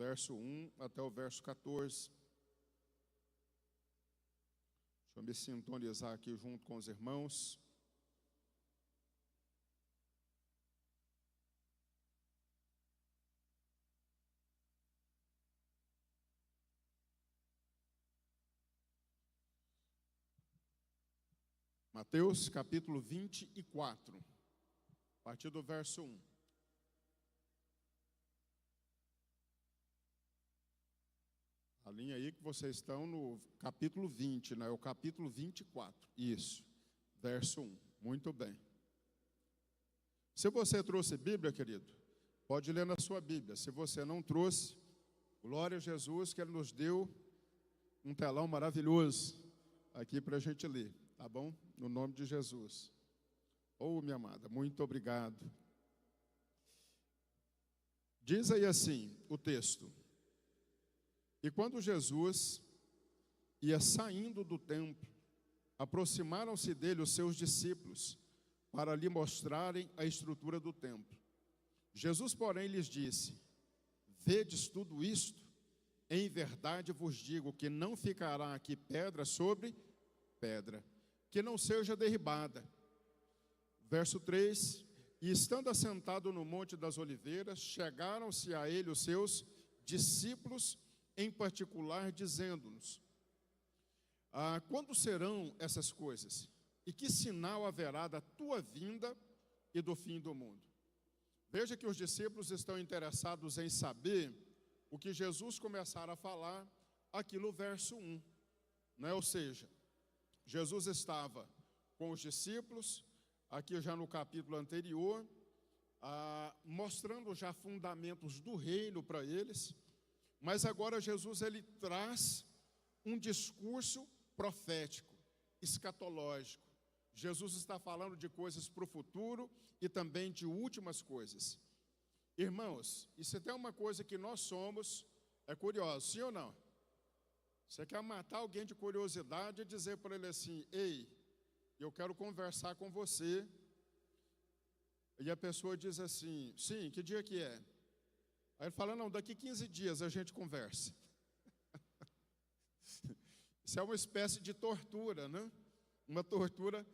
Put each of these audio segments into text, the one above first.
verso 1 até o verso 14. Deixa eu me sintonizar aqui junto com os irmãos. Mateus capítulo 24, a partir do verso 1. A linha aí que vocês estão no capítulo 20, né? É o capítulo 24, isso, verso 1. Muito bem. Se você trouxe Bíblia, querido, pode ler na sua Bíblia. Se você não trouxe, glória a Jesus que Ele nos deu um telão maravilhoso aqui para a gente ler. Tá bom? No nome de Jesus. Minha amada, muito obrigado. Diz aí assim o texto. E quando Jesus ia saindo do templo, aproximaram-se dele os seus discípulos para lhe mostrarem a estrutura do templo. Jesus, porém, lhes disse: vedes tudo isto? Em verdade vos digo que não ficará aqui pedra sobre pedra, que não seja derribada. Verso 3, e estando assentado no Monte das Oliveiras, chegaram-se a ele os seus discípulos, em particular, dizendo-nos: quando serão essas coisas? E que sinal haverá da tua vinda e do fim do mundo? Veja que os discípulos estão interessados em saber o que Jesus começara a falar aqui no verso 1, né? Ou seja, Jesus estava com os discípulos, aqui já no capítulo anterior, mostrando já fundamentos do reino para eles, mas agora Jesus ele traz um discurso profético, escatológico. Jesus está falando de coisas para o futuro e também de últimas coisas. Irmãos, e se tem uma coisa que nós somos, é curioso, sim ou não? Você quer matar alguém de curiosidade e dizer para ele assim: ei, eu quero conversar com você. E a pessoa diz assim: sim, que dia que é? Aí ele fala: não, daqui 15 dias a gente conversa. Isso é uma espécie de tortura, né? Uma tortura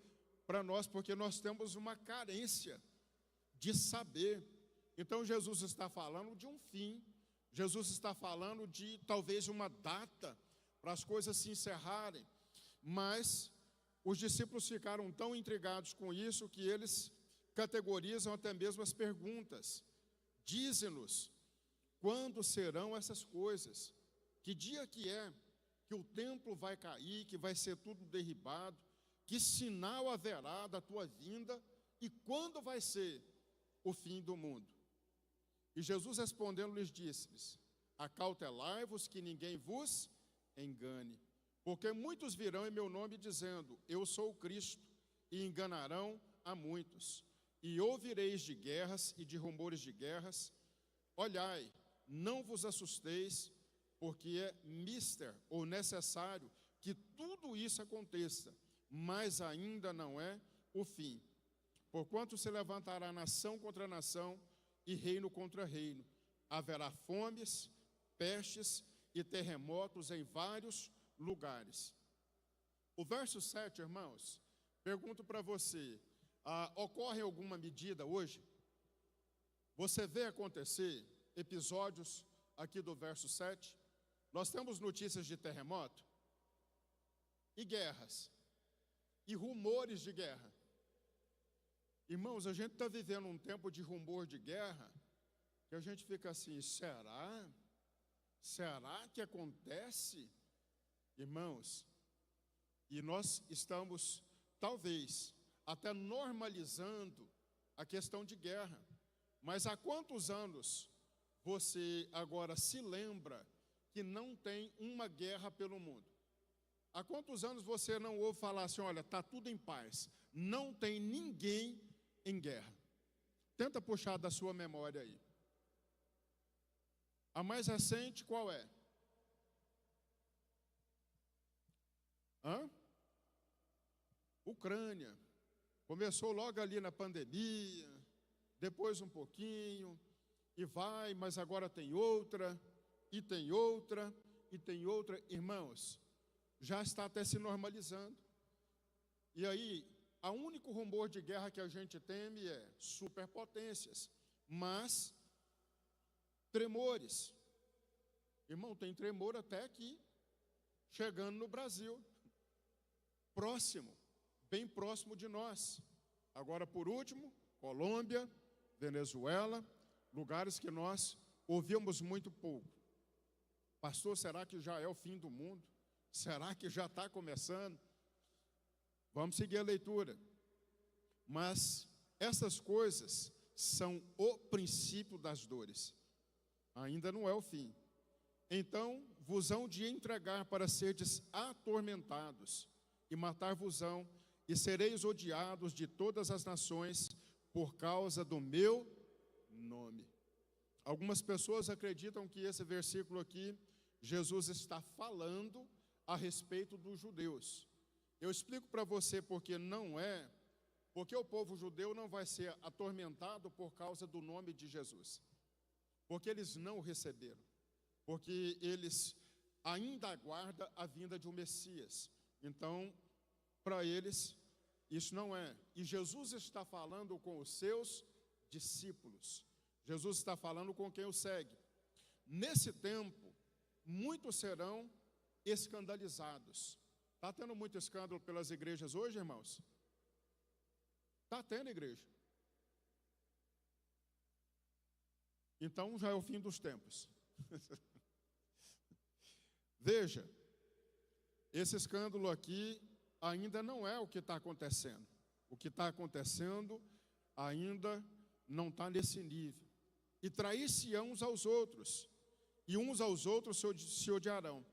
para nós, porque nós temos uma carência de saber. Então Jesus está falando de um fim, Jesus está falando de talvez uma data para as coisas se encerrarem, mas os discípulos ficaram tão intrigados com isso que eles categorizam até mesmo as perguntas. Dize-nos, quando serão essas coisas? Que dia que é que o templo vai cair, que vai ser tudo derribado? Que sinal haverá da tua vinda? E quando vai ser o fim do mundo? E Jesus respondendo lhes disse-lhes: acautelai-vos que ninguém vos engane, porque muitos virão em meu nome dizendo: eu sou o Cristo, e enganarão a muitos. E ouvireis de guerras e de rumores de guerras. Olhai, não vos assusteis, porque é mister ou necessário que tudo isso aconteça, mas ainda não é o fim. Porquanto se levantará nação contra nação e reino contra reino. Haverá fomes, pestes e terremotos em vários lugares. O verso 7, irmãos, pergunto para você, ocorre alguma medida hoje? Você vê acontecer episódios aqui do verso 7? Nós temos notícias de terremoto e guerras e rumores de guerra. Irmãos, a gente está vivendo um tempo de rumor de guerra que a gente fica assim: será? Será que acontece? Irmãos, e nós estamos, talvez, até normalizando a questão de guerra. Mas há quantos anos você agora se lembra que não tem uma guerra pelo mundo? Há quantos anos você não ouve falar assim: olha, está tudo em paz, não tem ninguém em guerra? Tenta puxar da sua memória aí. A mais recente qual é? Ucrânia. Começou logo ali na pandemia, depois um pouquinho, e vai, mas agora tem outra. e tem outra, e tem outra. Irmãos, já está até se normalizando. E aí, o único rumor de guerra que a gente teme é superpotências, mas tremores. Irmão, tem tremor até aqui, chegando no Brasil, próximo, bem próximo de nós. Agora, por último, Colômbia, Venezuela, lugares que nós ouvimos muito pouco. Pastor, será que já é o fim do mundo? Será que já está começando? Vamos seguir a leitura. Mas essas coisas são o princípio das dores. Ainda não é o fim. Então vos hão de entregar para serdes atormentados, e matar-vos-ão, e sereis odiados de todas as nações por causa do meu nome. Algumas pessoas acreditam que esse versículo aqui, Jesus está falando a respeito dos judeus. Eu explico para você porque não é, porque o povo judeu não vai ser atormentado por causa do nome de Jesus. Porque eles não o receberam. Porque eles ainda aguardam a vinda de um Messias. Então, para eles, isso não é. E Jesus está falando com os seus discípulos. Jesus está falando com quem o segue. Nesse tempo, muitos serão escandalizados. Está tendo muito escândalo pelas igrejas hoje, irmãos? Está tendo igreja. Então, já é o fim dos tempos. Veja, esse escândalo aqui ainda não é o que está acontecendo. O que está acontecendo ainda não está nesse nível. E trair-se-ão uns aos outros, e uns aos outros se odiarão.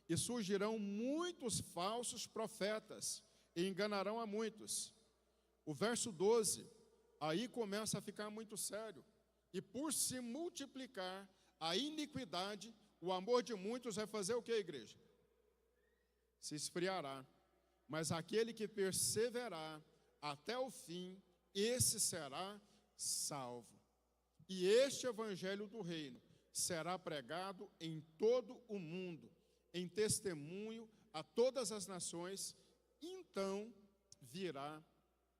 E surgirão muitos falsos profetas, e enganarão a muitos. O verso 12, aí começa a ficar muito sério. E por se multiplicar a iniquidade, o amor de muitos vai fazer o que, igreja? Se esfriará. Mas aquele que perseverar até o fim, esse será salvo. E este evangelho do reino será pregado em todo o mundo, em testemunho a todas as nações, então virá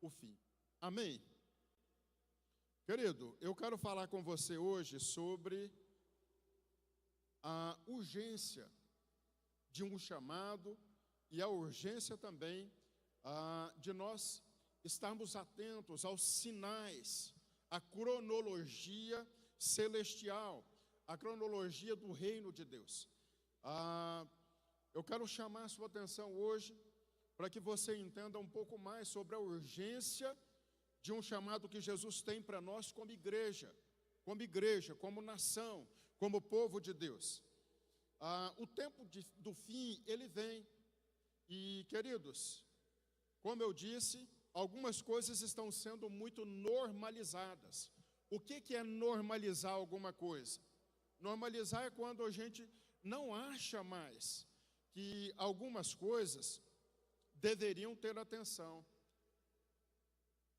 o fim. Amém? Querido, eu quero falar com você hoje sobre a urgência de um chamado e a urgência também de nós estarmos atentos aos sinais, à cronologia celestial, a cronologia do reino de Deus. Eu quero chamar a sua atenção hoje para que você entenda um pouco mais sobre a urgência de um chamado que Jesus tem para nós como igreja, como nação, como povo de Deus. O tempo do fim, ele vem. E, queridos, como eu disse, algumas coisas estão sendo muito normalizadas. O que é normalizar alguma coisa? Normalizar é quando a gente não acha mais que algumas coisas deveriam ter atenção.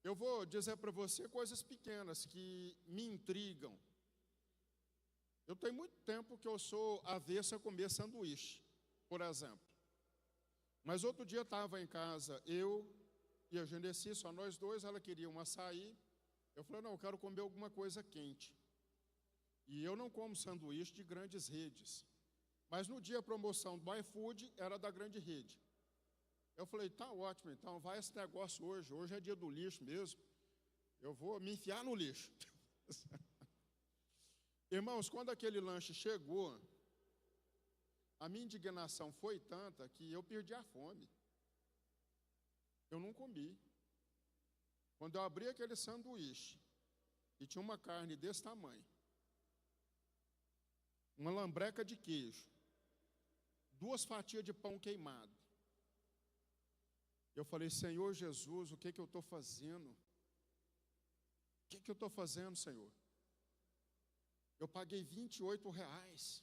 Eu vou dizer para você coisas pequenas que me intrigam. Eu tenho muito tempo que eu sou avesso a comer sanduíche, por exemplo. Mas outro dia estava em casa, eu e a Genesi, só nós dois, ela queria um açaí. Eu falei, não, eu quero comer alguma coisa quente. E eu não como sanduíche de grandes redes. Mas no dia a promoção do iFood era da grande rede. Eu falei, tá ótimo, então vai esse negócio hoje. Hoje é dia do lixo mesmo. Eu vou me enfiar no lixo. Irmãos, quando aquele lanche chegou, a minha indignação foi tanta que eu perdi a fome. Eu não comi. Quando eu abri aquele sanduíche, e tinha uma carne desse tamanho, uma lambreca de queijo, 2 fatias de pão queimado. Eu falei, Senhor Jesus, o que eu estou fazendo? O que eu estou fazendo, Senhor? Eu paguei R$28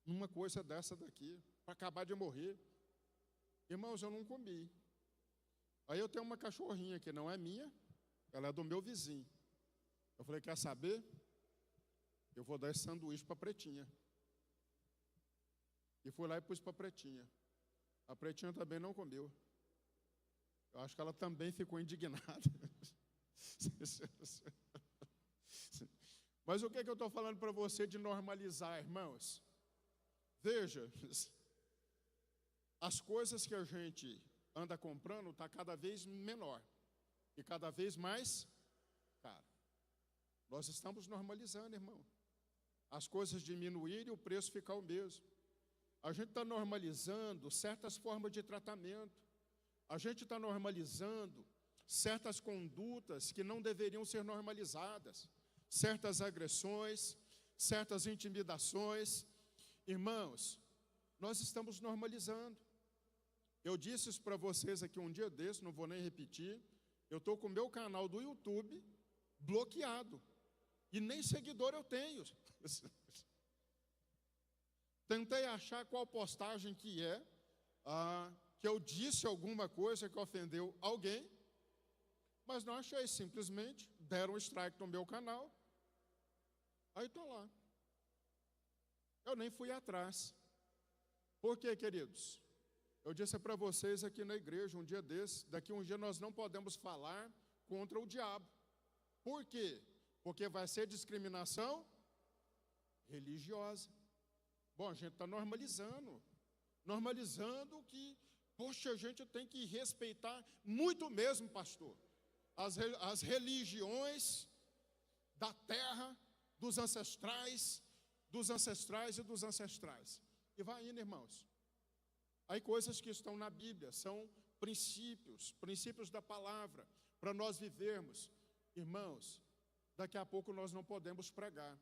numa coisa dessa daqui, para acabar de morrer. Irmãos, eu não comi. Aí eu tenho uma cachorrinha que não é minha, ela é do meu vizinho. Eu falei, quer saber? Eu vou dar esse sanduíche para a Pretinha. E fui lá e pus para a Pretinha. A Pretinha também não comeu. Eu acho que ela também ficou indignada. Mas o que eu estou falando para você de normalizar, irmãos? Veja, as coisas que a gente anda comprando está cada vez menor e cada vez mais caro. Nós estamos normalizando, irmão. As coisas diminuírem e o preço ficar o mesmo. A gente está normalizando certas formas de tratamento. A gente está normalizando certas condutas que não deveriam ser normalizadas. Certas agressões, certas intimidações. Irmãos, nós estamos normalizando. Eu disse isso para vocês aqui um dia desse, não vou nem repetir. Eu estou com o meu canal do YouTube bloqueado. E nem seguidor eu tenho. Tentei achar qual postagem que é, que eu disse alguma coisa que ofendeu alguém, mas não achei, simplesmente deram um strike no meu canal. Aí estou lá. Eu nem fui atrás. Por quê, queridos? Eu disse para vocês aqui na igreja, um dia desse, daqui um dia nós não podemos falar contra o diabo. Por quê? Porque vai ser discriminação religiosa. Bom, a gente está normalizando que, poxa, a gente tem que respeitar muito mesmo, pastor, as religiões da terra, dos ancestrais e dos ancestrais. E vai indo, irmãos. Aí coisas que estão na Bíblia, são princípios da palavra, para nós vivermos. Irmãos, daqui a pouco nós não podemos pregar.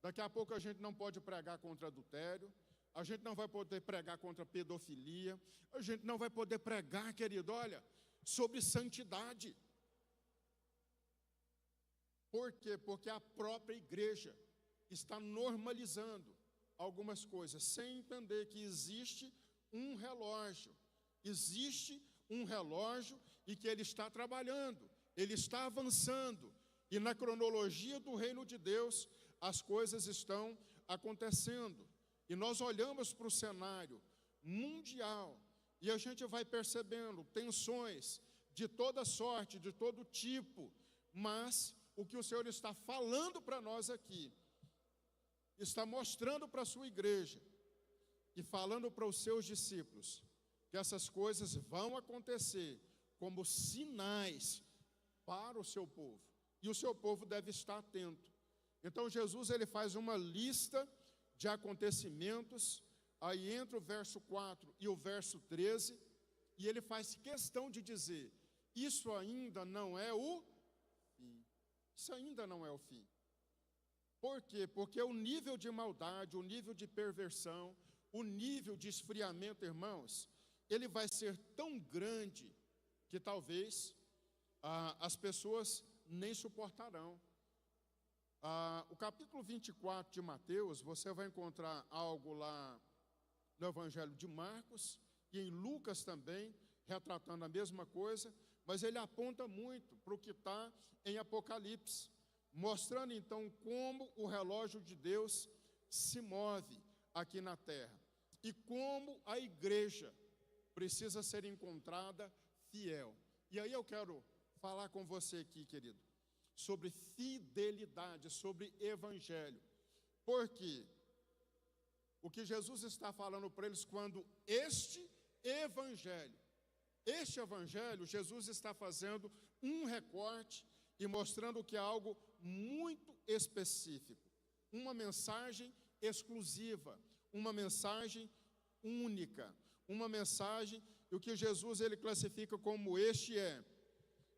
Daqui a pouco a gente não pode pregar contra adultério, a gente não vai poder pregar contra pedofilia, a gente não vai poder pregar, querido, olha, sobre santidade. Por quê? Porque a própria igreja está normalizando algumas coisas, sem entender que existe um relógio e que ele está trabalhando, ele está avançando, e na cronologia do reino de Deus, as coisas estão acontecendo. E nós olhamos para o cenário mundial e a gente vai percebendo tensões de toda sorte, de todo tipo, mas o que o Senhor está falando para nós aqui, está mostrando para a sua igreja e falando para os seus discípulos, que essas coisas vão acontecer como sinais para o seu povo, e o seu povo deve estar atento. Então Jesus ele faz uma lista de acontecimentos, aí entra o verso 4 e o verso 13, e ele faz questão de dizer, isso ainda não é o fim. Isso ainda não é o fim. Por quê? Porque o nível de maldade, o nível de perversão, o nível de esfriamento, irmãos, ele vai ser tão grande que talvez as pessoas nem suportarão. O capítulo 24 de Mateus, você vai encontrar algo lá no Evangelho de Marcos e em Lucas também, retratando a mesma coisa, mas ele aponta muito para o que está em Apocalipse, mostrando então como o relógio de Deus se move aqui na terra e como a igreja precisa ser encontrada fiel. E aí eu quero falar com você aqui, querido, sobre fidelidade, sobre evangelho. Porque o que Jesus está falando para eles, quando este evangelho, Jesus está fazendo um recorte e mostrando que é algo muito específico, uma mensagem exclusiva, uma mensagem única, uma mensagem, e o que Jesus ele classifica como este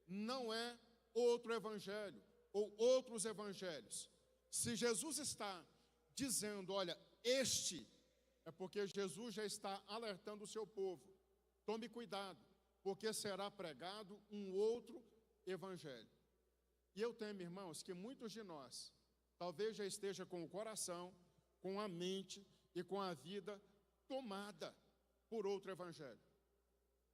não é outro evangelho, ou outros evangelhos. Se Jesus está dizendo, olha, este, é porque Jesus já está alertando o seu povo. Tome cuidado, porque será pregado um outro evangelho. E eu temo, irmãos, que muitos de nós, talvez já esteja com o coração, com a mente e com a vida tomada por outro evangelho.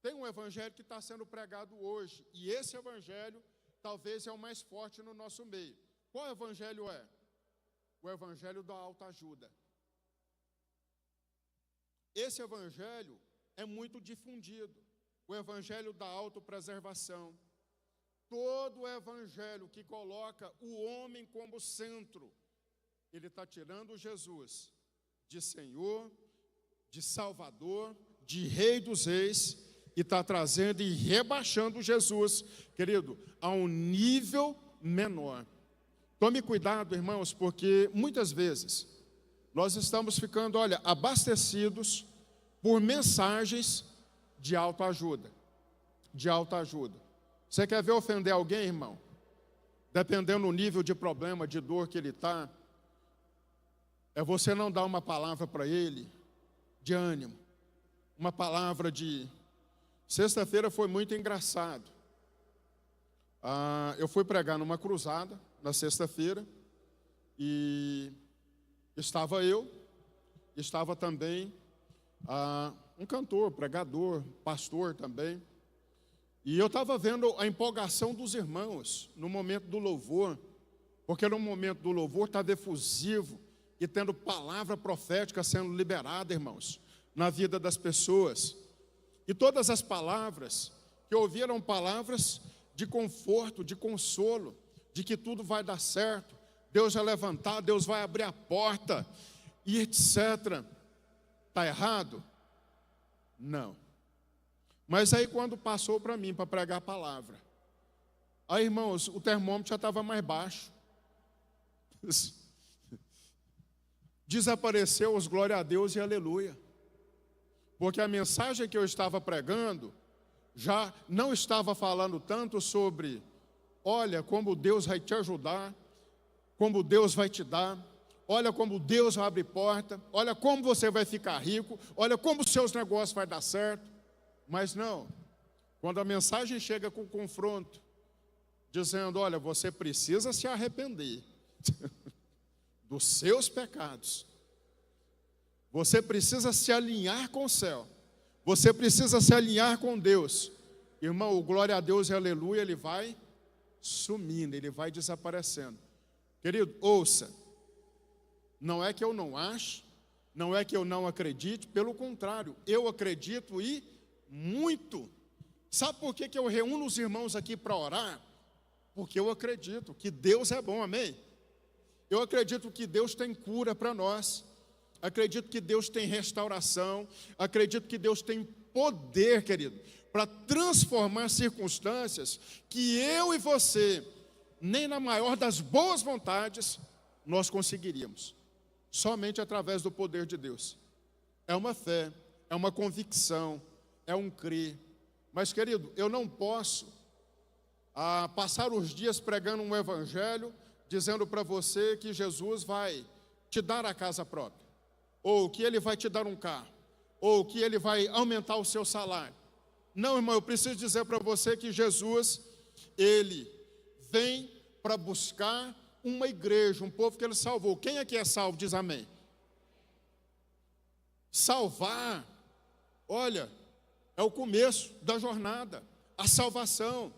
Tem um evangelho que está sendo pregado hoje, e esse evangelho talvez é o mais forte no nosso meio. Qual evangelho é? O evangelho da autoajuda. esse evangelho é muito difundido, o evangelho da autopreservação. Todo evangelho que coloca o homem como centro, ele está tirando Jesus de Senhor, de Salvador, de Rei dos Reis, e está trazendo e rebaixando Jesus, querido, a um nível menor. Tome cuidado, irmãos, porque muitas vezes nós estamos ficando, abastecidos por mensagens de autoajuda. De autoajuda. Você quer ver ofender alguém, irmão? Dependendo do nível de problema, de dor que ele está, é você não dar uma palavra para ele de ânimo, uma palavra de... Sexta-feira foi muito engraçado. Eu fui pregar numa cruzada, na sexta-feira, e estava também um cantor, pregador, pastor também, e eu estava vendo a empolgação dos irmãos no momento do louvor, porque no momento do louvor estava efusivo e tendo palavra profética sendo liberada, irmãos, na vida das pessoas. E todas as palavras que ouviram palavras de conforto, de consolo, de que tudo vai dar certo, Deus vai levantar, Deus vai abrir a porta, e etc. Está errado? Não. Mas aí quando passou para mim, para pregar a palavra, aí, irmãos, o termômetro já estava mais baixo. Desapareceu os glória a Deus e aleluia. Porque a mensagem que eu estava pregando já não estava falando tanto sobre, olha como Deus vai te ajudar, como Deus vai te dar, olha como Deus vai abrir porta, olha como você vai ficar rico, olha como os seus negócios vai dar certo. Mas não, quando a mensagem chega com confronto, dizendo, olha, você precisa se arrepender dos seus pecados, você precisa se alinhar com o céu, você precisa se alinhar com Deus. Irmão, o glória a Deus e aleluia, ele vai sumindo, ele vai desaparecendo. Querido, ouça, não é que eu não ache, não é que eu não acredite, pelo contrário, eu acredito e muito. Sabe por que eu reúno os irmãos aqui para orar? Porque eu acredito que Deus é bom, amém? Eu acredito que Deus tem cura para nós, acredito que Deus tem restauração, acredito que Deus tem poder, querido, para transformar circunstâncias que eu e você, nem na maior das boas vontades, nós conseguiríamos. Somente através do poder de Deus. É uma fé, é uma convicção, é um crer. Mas, querido, eu não posso passar os dias pregando um evangelho, dizendo para você que Jesus vai te dar a casa própria, ou que Ele vai te dar um carro, ou que Ele vai aumentar o seu salário. Não, irmão, eu preciso dizer para você que Jesus, Ele vem para buscar uma igreja, um povo que Ele salvou. Quem aqui é salvo, diz amém. Salvar, olha, é o começo da jornada, a salvação.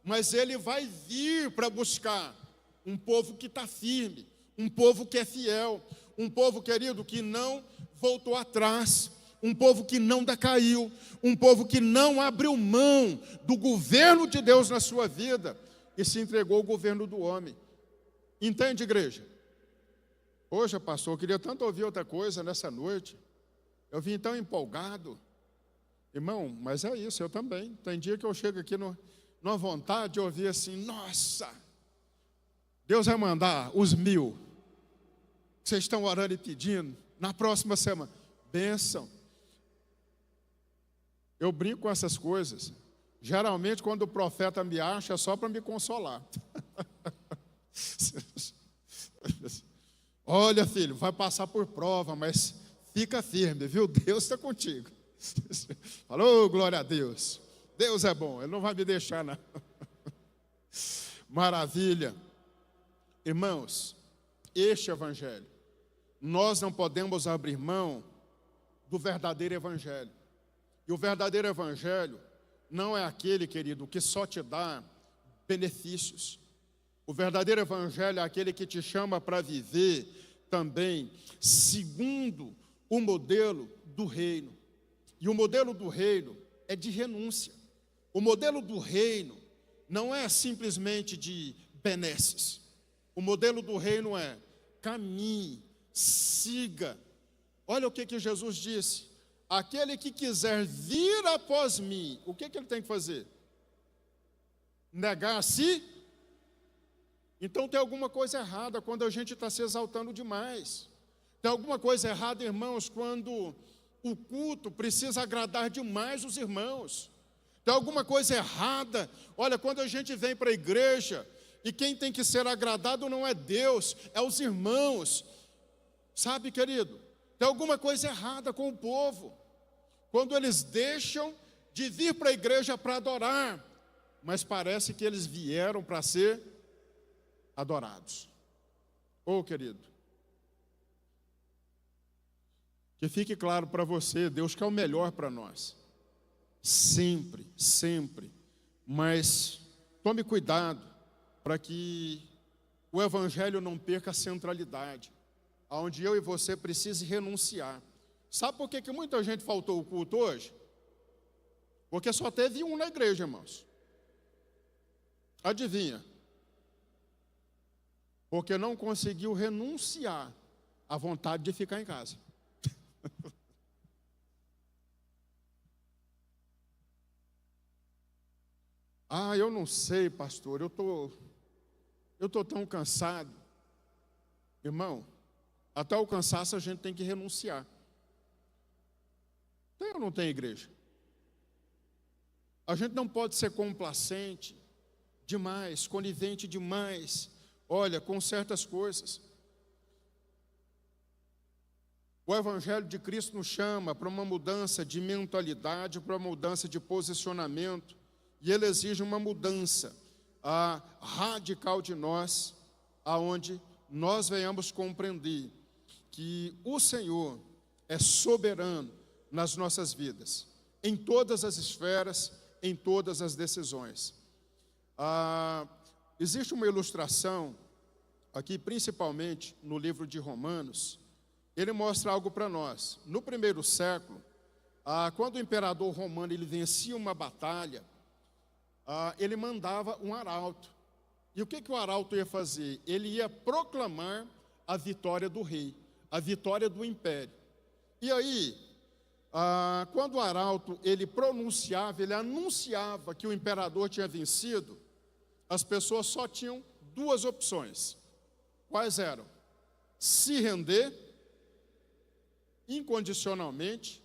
Mas Ele vai vir para buscar um povo que está firme, um povo que é fiel, um povo, querido, que não voltou atrás, um povo que não decaiu, um povo que não abriu mão do governo de Deus na sua vida e se entregou ao governo do homem. Entende, igreja? Poxa, pastor, eu queria tanto ouvir outra coisa nessa noite. Eu vim tão empolgado. Irmão, mas é isso, eu também. Tem dia que eu chego aqui numa vontade de ouvir assim, nossa, Deus vai mandar os 1000 que vocês estão orando e pedindo na próxima semana. Bênção. Eu brinco com essas coisas. Geralmente, quando o profeta me acha, é só para me consolar. Olha, filho, vai passar por prova, mas fica firme, viu? Deus está contigo. Falou, glória a Deus. Deus é bom, Ele não vai me deixar, não. Maravilha. Irmãos, este evangelho, nós não podemos abrir mão do verdadeiro evangelho. E o verdadeiro evangelho não é aquele, querido, que só te dá benefícios. O verdadeiro evangelho é aquele que te chama para viver também segundo o modelo do reino. E o modelo do reino é de renúncia. O modelo do reino não é simplesmente de benesses. O modelo do reino é caminhe, siga. Olha o que Jesus disse: aquele que quiser vir após mim, o que ele tem que fazer? Negar a si? Então tem alguma coisa errada quando a gente está se exaltando demais. Tem alguma coisa errada, irmãos, quando o culto precisa agradar demais os irmãos. Tem alguma coisa errada, olha, quando a gente vem para a igreja e quem tem que ser agradado não é Deus, é os irmãos. Sabe, querido, tem alguma coisa errada com o povo, quando eles deixam de vir para a igreja para adorar, mas parece que eles vieram para ser adorados. Querido, que fique claro para você, Deus quer o melhor para nós. Sempre, sempre. Mas tome cuidado para que o evangelho não perca a centralidade, aonde eu e você precisem renunciar. Sabe por que muita gente faltou o culto hoje? Porque só teve um na igreja, irmãos. Adivinha? Porque não conseguiu renunciar à vontade de ficar em casa. Eu não sei, pastor, eu tô tão cansado. Irmão, até o cansaço a gente tem que renunciar. Tem ou não tem igreja? A gente não pode ser complacente demais, conivente demais, olha, com certas coisas. O Evangelho de Cristo nos chama para uma mudança de mentalidade, para uma mudança de posicionamento, e ele exige uma mudança radical de nós, aonde nós venhamos compreender que o Senhor é soberano nas nossas vidas, em todas as esferas, em todas as decisões. Existe uma ilustração aqui, principalmente no livro de Romanos. Ele mostra algo para nós. No primeiro século, quando o imperador romano ele vencia uma batalha, ele mandava um arauto. E o que o arauto ia fazer? Ele ia proclamar a vitória do rei, a vitória do império. E aí, quando o arauto ele pronunciava, ele anunciava que o imperador tinha vencido, as pessoas só tinham duas opções. Quais eram? Se render incondicionalmente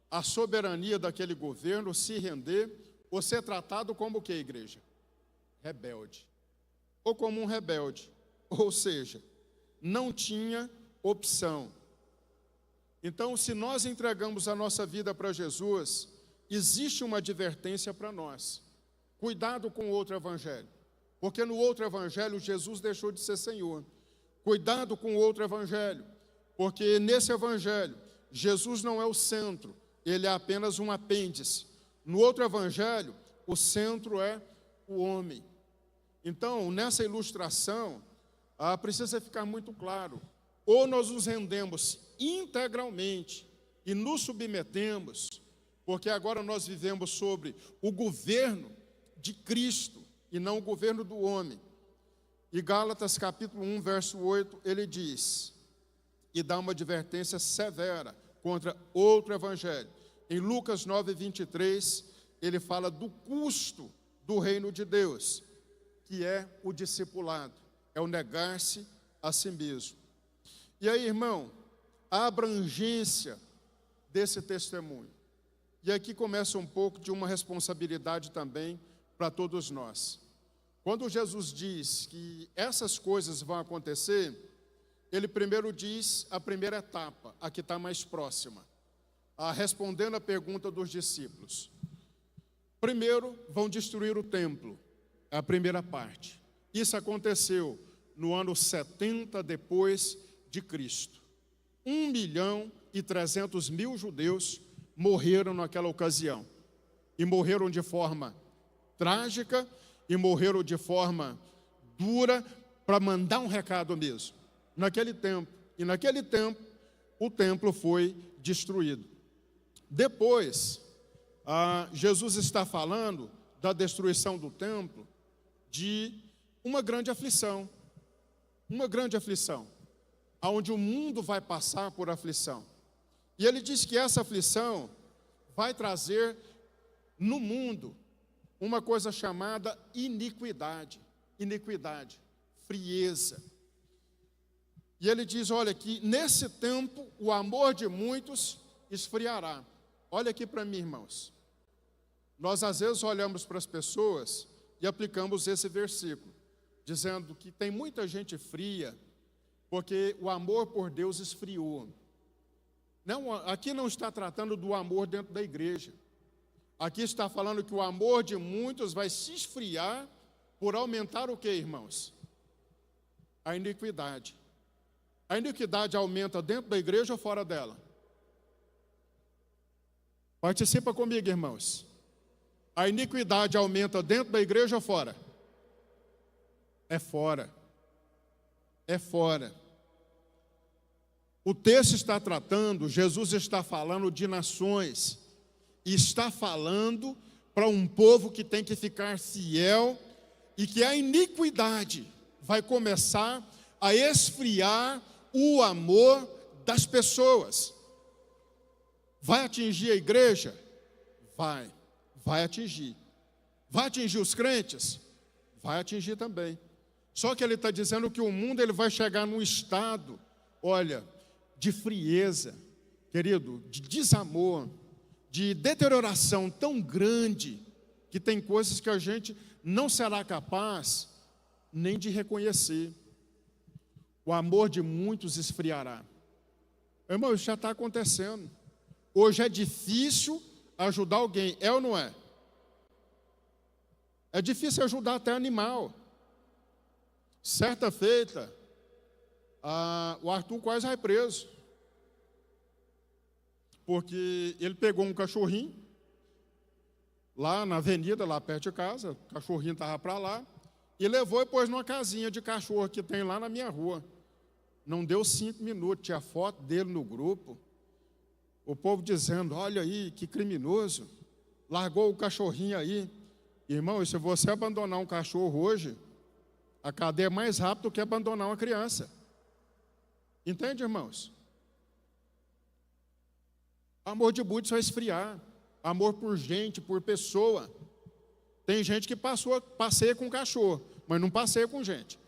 à soberania daquele governo, se render, ou ser tratado como o que, igreja? Rebelde. Ou como um rebelde. Ou seja, não tinha opção. Então, se nós entregamos a nossa vida para Jesus, existe uma advertência para nós. Cuidado com o outro evangelho. Porque no outro evangelho, Jesus deixou de ser Senhor. Cuidado com o outro evangelho. Porque nesse evangelho, Jesus não é o centro, ele é apenas um apêndice. No outro evangelho, o centro é o homem. Então, nessa ilustração, precisa ficar muito claro. Ou nós nos rendemos integralmente e nos submetemos, porque agora nós vivemos sobre o governo de Cristo e não o governo do homem. E Gálatas capítulo 1, verso 8, ele diz, e dá uma advertência severa contra outro evangelho. Em Lucas 9, 23, ele fala do custo do reino de Deus, que é o discipulado, é o negar-se a si mesmo. E aí, irmão, a abrangência desse testemunho. E aqui começa um pouco de uma responsabilidade também para todos nós. Quando Jesus diz que essas coisas vão acontecer, ele primeiro diz a primeira etapa, a que está mais próxima, respondendo a pergunta dos discípulos. Primeiro, vão destruir o templo, é a primeira parte. Isso aconteceu no ano 70 depois de Cristo. 1.300.000 judeus morreram naquela ocasião. E morreram de forma trágica, e morreram de forma dura, para mandar um recado mesmo. Naquele tempo, o templo foi destruído. Depois, Jesus está falando da destruição do templo, de uma grande aflição, onde o mundo vai passar por aflição. E ele diz que essa aflição vai trazer no mundo uma coisa chamada iniquidade, frieza. E ele diz, olha, que nesse tempo o amor de muitos esfriará. Olha aqui para mim, irmãos. Nós às vezes olhamos para as pessoas e aplicamos esse versículo, dizendo que tem muita gente fria, porque o amor por Deus esfriou. Não, aqui não está tratando do amor dentro da igreja. Aqui está falando que o amor de muitos vai se esfriar por aumentar o que, irmãos? A iniquidade. A iniquidade aumenta dentro da igreja ou fora dela? Participa comigo, irmãos. A iniquidade aumenta dentro da igreja ou fora? É fora. É fora. O texto está tratando, Jesus está falando de nações, e está falando para um povo que tem que ficar fiel, e que a iniquidade vai começar a esfriar o amor das pessoas. Vai atingir a igreja? Vai atingir. Vai atingir os crentes? Vai atingir também. Só que ele está dizendo que o mundo ele vai chegar num estado, olha, de frieza, querido, de desamor, de deterioração tão grande, que tem coisas que a gente não será capaz nem de reconhecer. O amor de muitos esfriará. Irmão, isso já está acontecendo. Hoje é difícil ajudar alguém, é ou não é? É difícil ajudar até animal. Certa feita, o Arthur quase vai preso, porque ele pegou um cachorrinho, lá na avenida, lá perto de casa, o cachorrinho estava para lá, e levou e pôs numa casinha de cachorro que tem lá na minha rua. Não deu 5 minutos, tinha foto dele no grupo, o povo dizendo, olha aí, que criminoso, largou o cachorrinho aí. Irmão, e se você abandonar um cachorro hoje, a cadeia é mais rápido que abandonar uma criança. Entende, irmãos? Amor de muitos vai esfriar. Amor por gente, por pessoa. Tem gente que passeia com cachorro, mas não passeia com gente.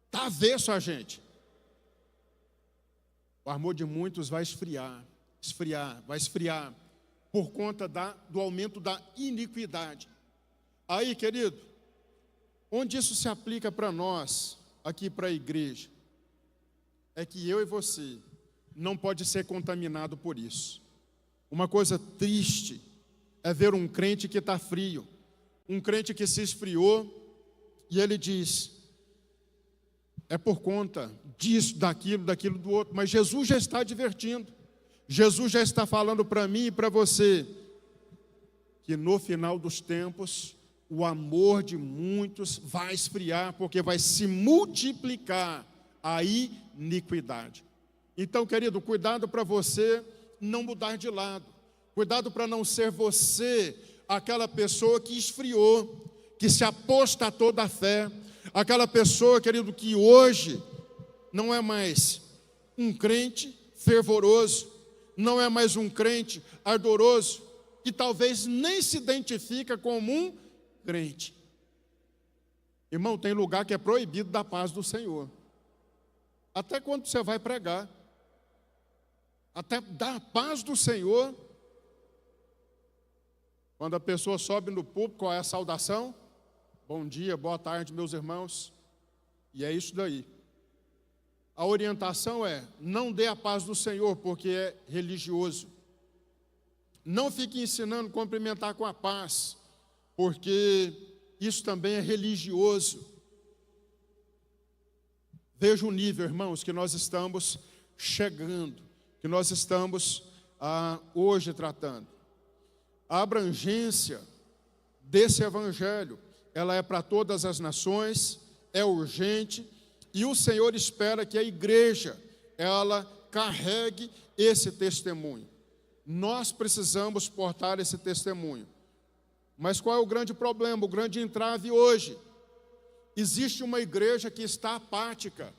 Está avesso a gente. O amor de muitos vai esfriar, vai esfriar, por conta do aumento da iniquidade. Aí, querido, onde isso se aplica para nós, aqui para a igreja, é que eu e você não pode ser contaminado por isso. Uma coisa triste é ver um crente que está frio, um crente que se esfriou, e ele diz, é por conta disso, daquilo, do outro, mas Jesus já está advertindo, Jesus já está falando para mim e para você, que no final dos tempos, o amor de muitos vai esfriar, porque vai se multiplicar a iniquidade. Então, querido, cuidado para você não mudar de lado. Cuidado para não ser você aquela pessoa que esfriou, que se apostatou da fé. Aquela pessoa, querido, que hoje não é mais um crente fervoroso, não é mais um crente ardoroso, que talvez nem se identifica como um crente. Irmão, tem lugar que é proibido da paz do Senhor. Até quando você vai pregar? Até da paz do Senhor. Quando a pessoa sobe no púlpito, qual é a saudação? Bom dia, boa tarde, meus irmãos. E é isso daí. A orientação é, não dê a paz do Senhor, porque é religioso. Não fique ensinando a cumprimentar com a paz, porque isso também é religioso. Veja o nível, irmãos, que nós estamos chegando, que nós estamos hoje tratando. A abrangência desse evangelho, ela é para todas as nações, é urgente, e o Senhor espera que a igreja, ela carregue esse testemunho. Nós precisamos portar esse testemunho. Mas qual é o grande problema, o grande entrave hoje? Existe uma igreja que está apática,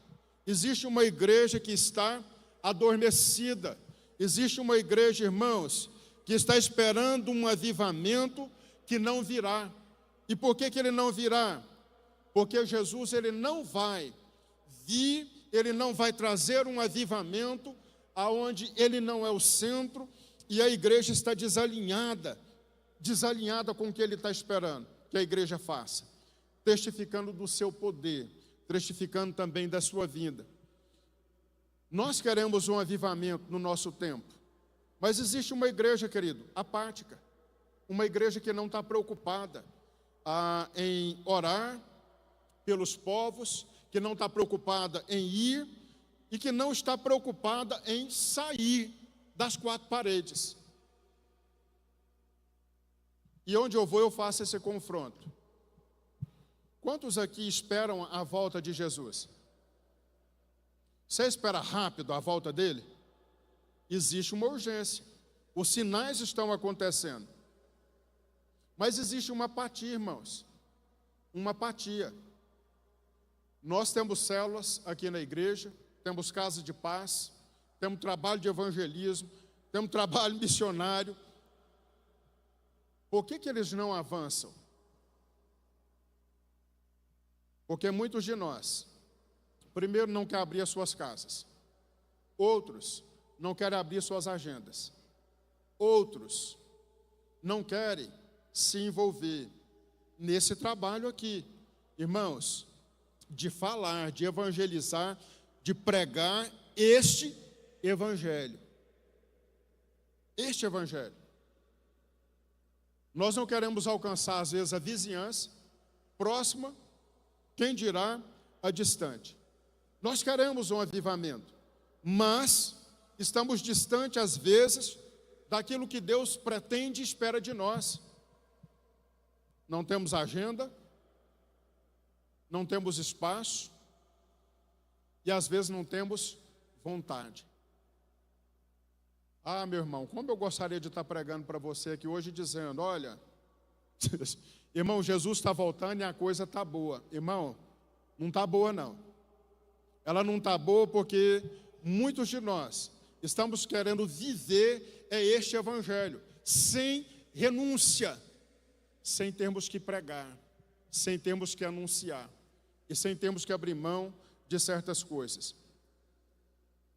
existe uma igreja que está adormecida, existe uma igreja, irmãos, que está esperando um avivamento que não virá. E por que ele não virá? Porque Jesus, ele não vai vir, ele não vai trazer um avivamento aonde ele não é o centro e a igreja está desalinhada com o que ele está esperando que a igreja faça, testificando do seu poder, testificando também da sua vinda. Nós queremos um avivamento no nosso tempo, mas existe uma igreja, querido, apática, uma igreja que não está preocupada em orar pelos povos, que não está preocupada em ir e que não está preocupada em sair das quatro paredes. E onde eu vou, eu faço esse confronto. Quantos aqui esperam a volta de Jesus? Você espera rápido a volta dele? Existe uma urgência. Os sinais estão acontecendo. Mas existe uma apatia, irmãos. Uma apatia. Nós temos células aqui na igreja, temos casa de paz, temos trabalho de evangelismo, temos trabalho missionário. Por que eles não avançam? Porque muitos de nós, primeiro, não querem abrir as suas casas. Outros não querem abrir suas agendas. Outros não querem se envolver nesse trabalho aqui. Irmãos, de falar, de evangelizar, de pregar este evangelho. Este evangelho. Nós não queremos alcançar, às vezes, a vizinhança próxima, quem dirá a distante. Nós queremos um avivamento, mas estamos distantes, às vezes, daquilo que Deus pretende e espera de nós. Não temos agenda, não temos espaço e, às vezes, não temos vontade. Ah, meu irmão, como eu gostaria de estar pregando para você aqui hoje, dizendo, olha, irmão, Jesus está voltando e a coisa está boa. Irmão, não está boa não. Ela não está boa porque muitos de nós estamos querendo viver este evangelho, sem renúncia, sem termos que pregar, sem termos que anunciar, e sem termos que abrir mão de certas coisas.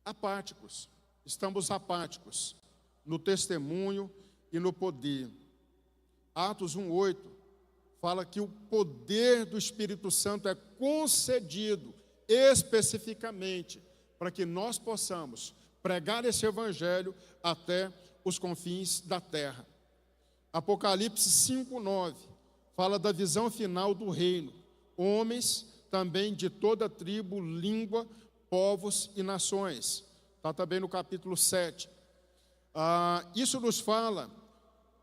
Apáticos. Estamos apáticos no testemunho e no poder. Atos 1:8 fala que o poder do Espírito Santo é concedido especificamente para que nós possamos pregar esse evangelho até os confins da terra. Apocalipse 5:9 fala da visão final do reino. Homens também de toda tribo, língua, povos e nações. Está também no capítulo 7. Isso nos fala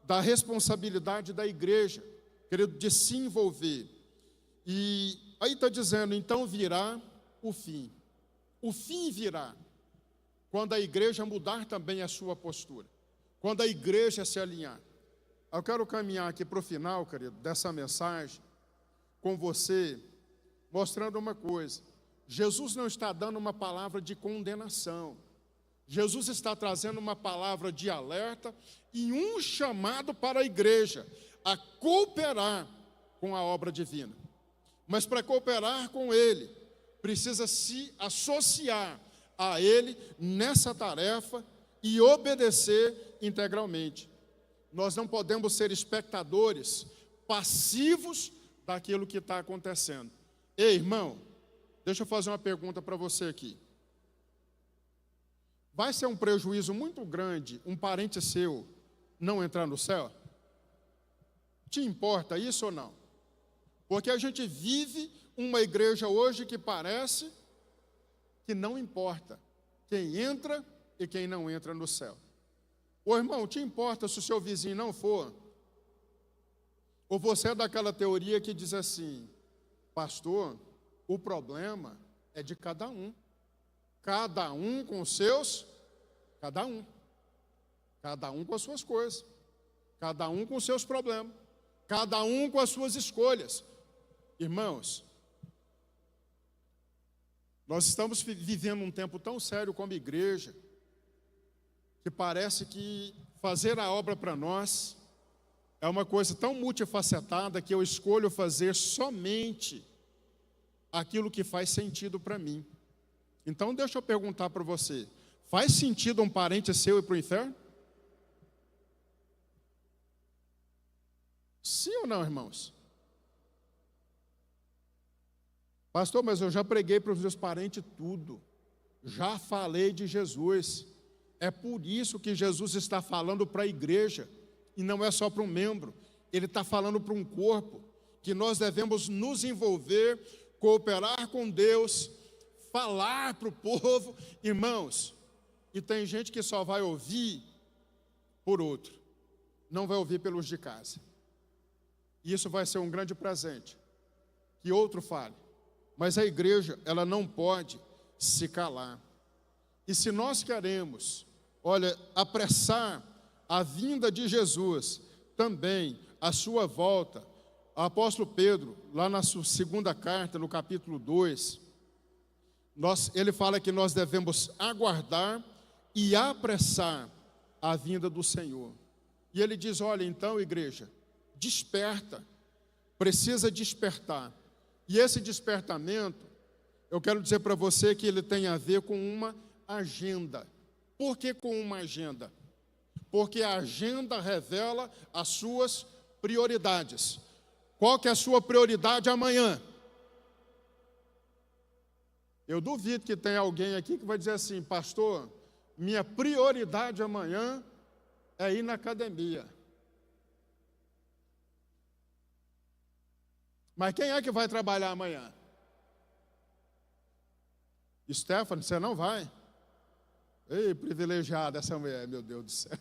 da responsabilidade da igreja, querido, de se envolver. E aí está dizendo, então virá o fim. O fim virá quando a igreja mudar também a sua postura, quando a igreja se alinhar. Eu quero caminhar aqui para o final, querido, dessa mensagem, com você, mostrando uma coisa. Jesus não está dando uma palavra de condenação. Jesus está trazendo uma palavra de alerta e um chamado para a igreja a cooperar com a obra divina. Mas para cooperar com Ele, precisa se associar a Ele nessa tarefa e obedecer integralmente. Nós não podemos ser espectadores passivos daquilo que está acontecendo. Ei, irmão, deixa eu fazer uma pergunta para você aqui. Vai ser um prejuízo muito grande um parente seu não entrar no céu? Te importa isso ou não? Porque a gente vive uma igreja hoje que parece que não importa quem entra e quem não entra no céu. Ô irmão, te importa se o seu vizinho não for? Ou você é daquela teoria que diz assim, pastor, o problema é de cada um. Cada um com seus, cada um com as suas coisas, cada um com os seus problemas, cada um com as suas escolhas. Irmãos, nós estamos vivendo um tempo tão sério como igreja, que parece que fazer a obra para nós é uma coisa tão multifacetada que eu escolho fazer somente aquilo que faz sentido para mim. Então deixa eu perguntar para você, faz sentido um parente seu ir para o inferno? Sim ou não, irmãos? Pastor, mas eu já preguei para os meus parentes tudo, já falei de Jesus. É por isso que Jesus está falando para a igreja, e não é só para um membro, ele está falando para um corpo, que nós devemos nos envolver, cooperar com Deus, falar para o povo, irmãos. E tem gente que só vai ouvir por outro, não vai ouvir pelos de casa. E isso vai ser um grande presente, que outro fale. Mas a igreja, ela não pode se calar. E se nós queremos, apressar a vinda de Jesus, também a sua volta, o apóstolo Pedro, lá na sua segunda carta, no capítulo 2, ele fala que nós devemos aguardar e apressar a vinda do Senhor. E ele diz, olha, então, igreja, desperta, precisa despertar. E esse despertamento, eu quero dizer para você que ele tem a ver com uma agenda. Por que com uma agenda? Porque a agenda revela as suas prioridades. Qual que é a sua prioridade amanhã? Eu duvido que tenha alguém aqui que vai dizer assim, pastor, minha prioridade amanhã é ir na academia. Mas quem é que vai trabalhar amanhã? Stephanie, você não vai? Ei, privilegiada essa mulher, meu Deus do céu.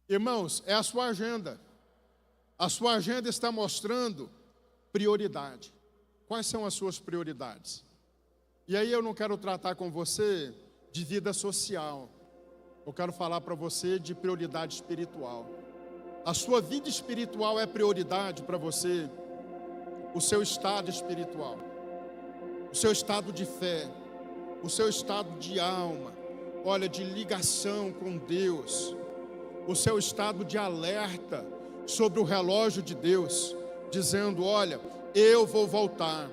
Irmãos, é a sua agenda. A sua agenda está mostrando prioridade. Quais são as suas prioridades? E aí eu não quero tratar com você de vida social. Eu quero falar para você de prioridade espiritual. A sua vida espiritual é prioridade para você, o seu estado espiritual, o seu estado de fé, o seu estado de alma, de ligação com Deus, o seu estado de alerta sobre o relógio de Deus, dizendo, olha, eu vou voltar,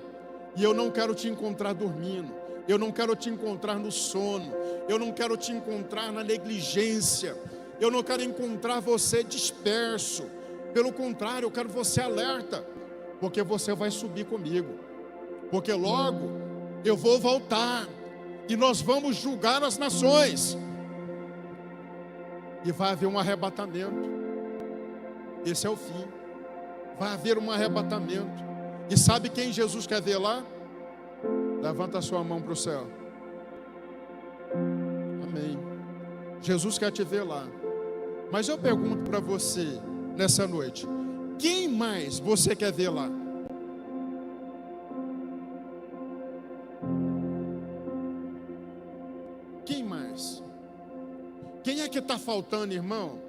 e eu não quero te encontrar dormindo, eu não quero te encontrar no sono, eu não quero te encontrar na negligência, eu não quero encontrar você disperso, pelo contrário, eu quero você alerta, porque você vai subir comigo, porque logo eu vou voltar, e nós vamos julgar as nações, e vai haver um arrebatamento, esse é o fim, vai haver um arrebatamento, e sabe quem Jesus quer ver lá? Levanta a sua mão para o céu, amém, Jesus quer te ver lá. Mas eu pergunto para você, nessa noite, quem mais você quer ver lá? Quem mais? Quem é que está faltando, irmão?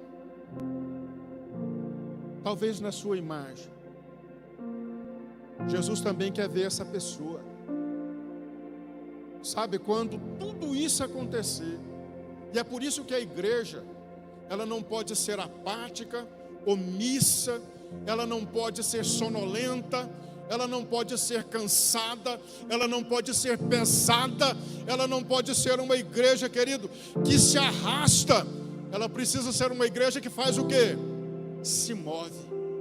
Talvez na sua imagem. Jesus também quer ver essa pessoa. Sabe, quando tudo isso acontecer, e é por isso que a igreja, ela não pode ser apática, omissa, ela não pode ser sonolenta, ela não pode ser cansada, ela não pode ser pesada, ela não pode ser uma igreja, querido, que se arrasta. Ela precisa ser uma igreja que faz o quê? Se move.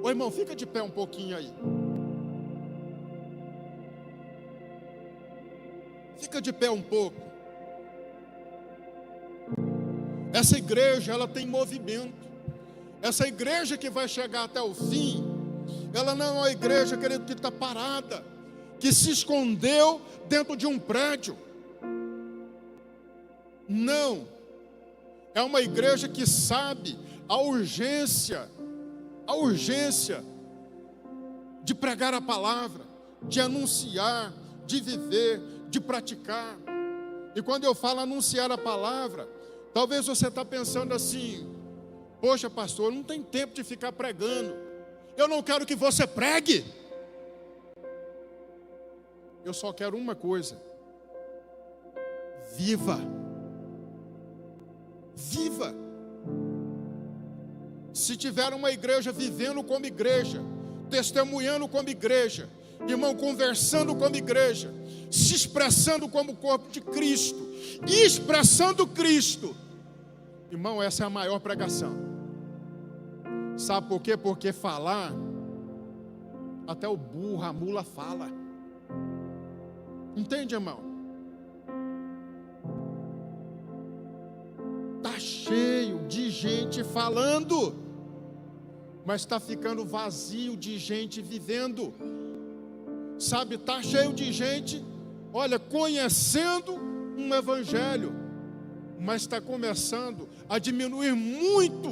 Ô irmão, fica de pé um pouquinho aí. Fica de pé um pouco. Essa igreja, ela tem movimento. Essa igreja que vai chegar até o fim, ela não é uma igreja, querido, que está parada, que se escondeu dentro de um prédio. Não. É uma igreja que sabe a urgência de pregar a palavra, de anunciar, de viver, de praticar. E quando eu falo anunciar a palavra, talvez você está pensando assim: poxa, pastor, não tem tempo de ficar pregando. Eu não quero que você pregue. Eu só quero uma coisa: viva. Viva. Se tiver uma igreja vivendo como igreja, testemunhando como igreja, irmão, conversando como igreja, se expressando como corpo de Cristo, expressando Cristo, irmão, essa é a maior pregação. Sabe por quê? Porque falar, até o burro, a mula fala. Entende, irmão? Está cheio de gente falando, mas está ficando vazio de gente vivendo. Sabe, está cheio de gente, olha, conhecendo um evangelho, mas está começando a diminuir muito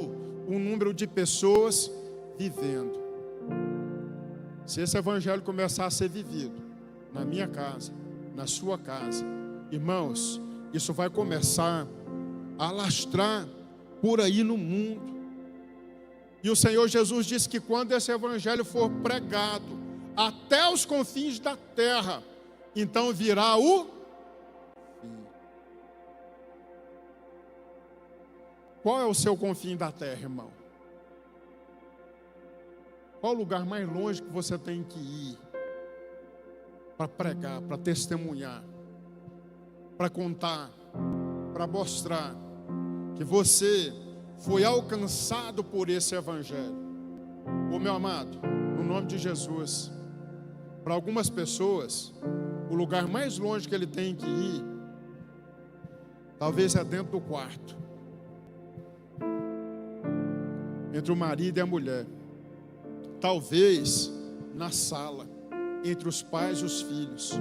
o número de pessoas vivendo. Se esse evangelho começar a ser vivido na minha casa, na sua casa, irmãos, isso vai começar a alastrar por aí no mundo. E o Senhor Jesus disse que quando esse evangelho for pregado até os confins da terra, então virá o fim. Qual é o seu confim da terra, irmão? Qual o lugar mais longe que você tem que ir para pregar, para testemunhar, para contar, para mostrar que você foi alcançado por esse evangelho? Ô meu amado, no nome de Jesus, para algumas pessoas, o lugar mais longe que ele tem que ir, talvez é dentro do quarto, entre o marido e a mulher, talvez na sala, entre os pais e os filhos.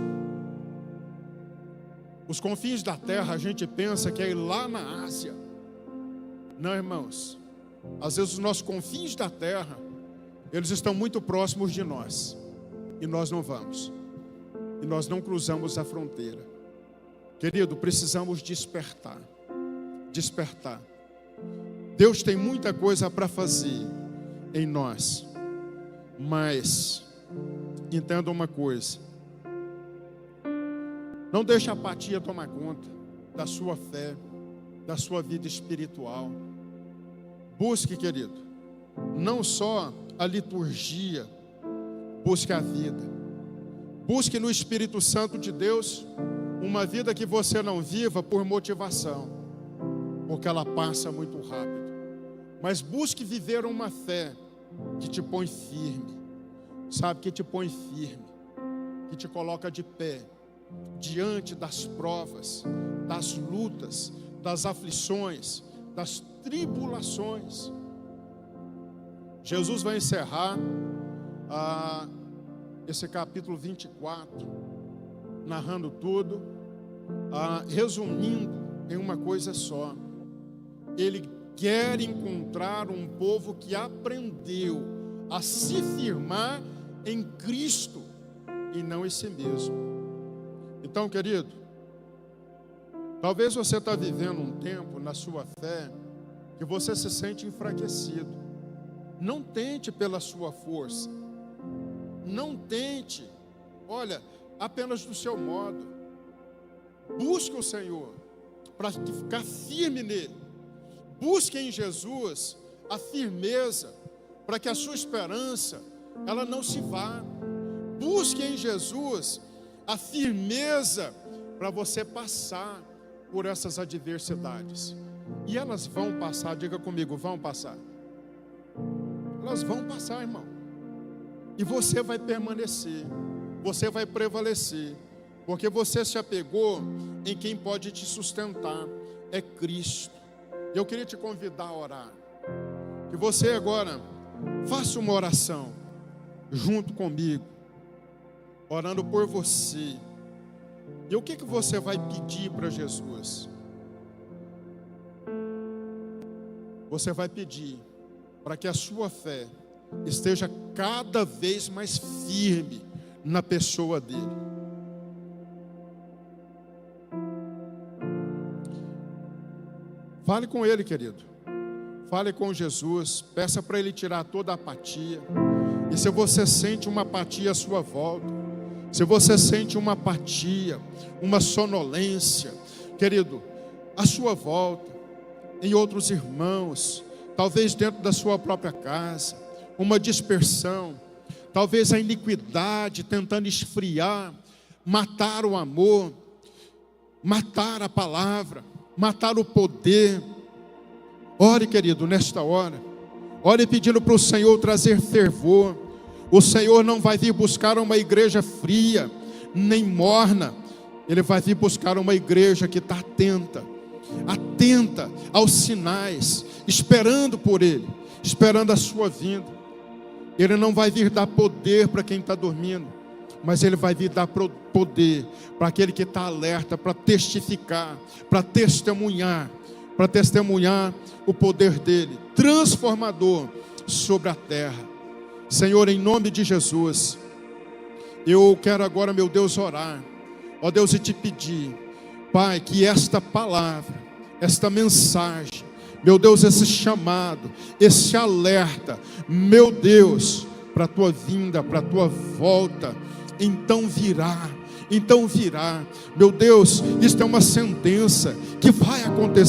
Os confins da terra, a gente pensa que é ir lá na Ásia. Não, irmãos, às vezes os nossos confins da terra, eles estão muito próximos de nós, e nós não vamos, e nós não cruzamos a fronteira. Querido, precisamos despertar. Despertar. Deus tem muita coisa para fazer em nós, mas entenda uma coisa: não deixe a apatia tomar conta da sua fé, da sua vida espiritual. Busque, querido, não só a liturgia, busque a vida. Busque no Espírito Santo de Deus uma vida que você não viva por motivação, porque ela passa muito rápido. Mas busque viver uma fé que te põe firme, sabe, que te põe firme, que te coloca de pé diante das provas, das lutas, das aflições, das tribulações. Jesus vai encerrar esse capítulo 24, narrando tudo, resumindo em uma coisa só: ele quer encontrar um povo que aprendeu a se firmar em Cristo e não em si mesmo. Então, querido, talvez você está vivendo um tempo na sua fé que você se sente enfraquecido. Não tente pela sua força, não tente, olha, apenas do seu modo. Busque o Senhor para ficar firme nele. Busque em Jesus a firmeza para que a sua esperança ela não se vá. Busque em Jesus a firmeza para você passar por essas adversidades. E elas vão passar, diga comigo, vão passar. Elas vão passar, irmão. E você vai permanecer, você vai prevalecer, porque você se apegou em quem pode te sustentar, é Cristo. Eu queria te convidar a orar. Que você agora faça uma oração junto comigo, orando por você. E o que você vai pedir para Jesus? Você vai pedir para que a sua fé esteja cada vez mais firme na pessoa dele. Fale com ele, querido. Fale com Jesus. Peça para ele tirar toda a apatia. E se você sente uma apatia à sua volta, se você sente uma apatia, uma sonolência, querido, à sua volta, em outros irmãos, talvez dentro da sua própria casa, uma dispersão, talvez a iniquidade tentando esfriar, matar o amor, matar a palavra, matar o poder. Ore, querido, nesta hora. Ore pedindo para o Senhor trazer fervor. O Senhor não vai vir buscar uma igreja fria, nem morna. Ele vai vir buscar uma igreja que está atenta aos sinais, esperando por Ele, esperando a sua vinda. Ele não vai vir dar poder para quem está dormindo, mas Ele vai vir dar poder para aquele que está alerta, para testificar, para testemunhar o poder dEle, transformador sobre a terra. Senhor, em nome de Jesus, eu quero agora, meu Deus, orar, ó Deus, e te pedir, Pai, que esta palavra, esta mensagem, meu Deus, esse chamado, esse alerta, meu Deus, para a tua vinda, para a tua volta, então virá, meu Deus, isto é uma sentença que vai acontecer.